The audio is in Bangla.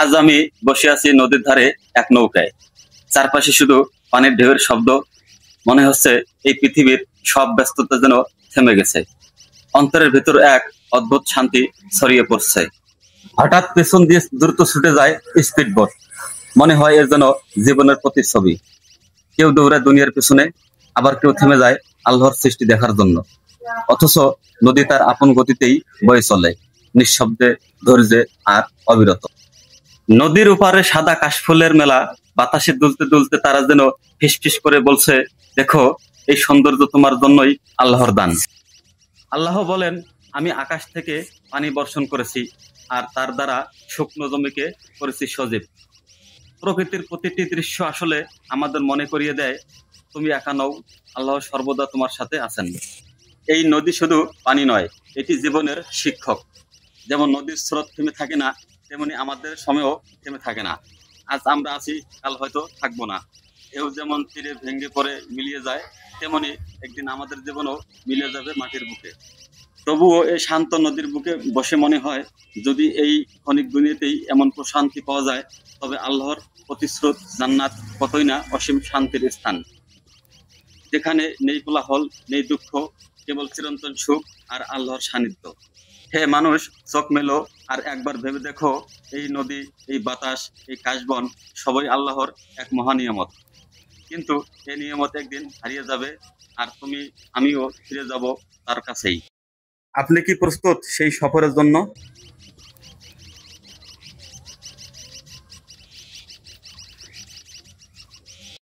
আজ আমি বসে আছি নদীর ধারে এক নৌকায়। চারপাশে শুধু পানির ঢেউয়ের শব্দ। মনে হচ্ছে এই পৃথিবীর সব ব্যস্ততা যেন থেমে গেছে। অন্তরের ভেতর এক অদ্ভুত শান্তি ছড়িয়ে পড়ছে। হঠাৎ পেছন দিয়ে দ্রুত ছুটে যায় স্পিড বোট। মনে হয় এর যেন জীবনের প্রতিচ্ছবি। কেউ দৌড়ায় দুনিয়ার পেছনে, আবার কেউ থেমে যায় আল্লাহর সৃষ্টি দেখার জন্য। অথচ নদী তার আপন গতিতেই বয়ে চলে, নিঃশব্দে, ধৈর্যে আর অবিরত। নদীর ওপারে সাদা কাশফুলের মেলা। বাতাসে দুলতে দুলতে তারা যেন ফিসফিস করে বলছে, দেখো, এই সৌন্দর্য তোমার জন্যই আল্লাহর দান। আল্লাহ বলেন, আমি আকাশ থেকে পানি বর্ষণ করেছি, আর তার দ্বারা শুকনো জমিকে করেছি সজীব। প্রকৃতির প্রতিটি দৃশ্য আসলে আমাদের মনে করিয়ে দেয়, তুমি একা নও, আল্লাহ সর্বদা তোমার সাথে আছেন। এই নদী শুধু পানি নয়, এটি জীবনের শিক্ষক। যেমন নদীর স্রোত থেমে থাকে না, তেমনি আমাদের সময়ও থেমে থাকে না। আজ আমরা আছি, কাল হয়তো থাকবো না। ঢেউ যেমন তীরে ভেঙে পড়ে মিলিয়ে যায়, তেমনি একদিন আমাদের জীবনও মিলে যাবে মাটির বুকে। তবুও এই শান্ত নদীর বুকে বসে মনে হয়, যদি এই ক্ষণিক দুনিয়াতেই এমন প্রশান্তি পাওয়া যায়, তবে আল্লাহর প্রতিশ্রুত জান্নাত কতই না অসীম শান্তির স্থান, যেখানে নেই কোলাহল, নেই দুঃখ, কেবল চিরন্তন সুখ আর আল্লাহর সান্নিধ্য। হে মানুষ, চোখ মেলো আর একবার ভেবে দেখো, এই নদী, এই বাতাস, এই কাশবন সবই আল্লাহর এক মহা নিয়ামত। কিন্তু এই নিয়ামত একদিন হারিয়ে যাবে, আর আমিও ফিরে যাব তার কাছেই। আপনি কি প্রস্তুত সেই সফরের জন্য?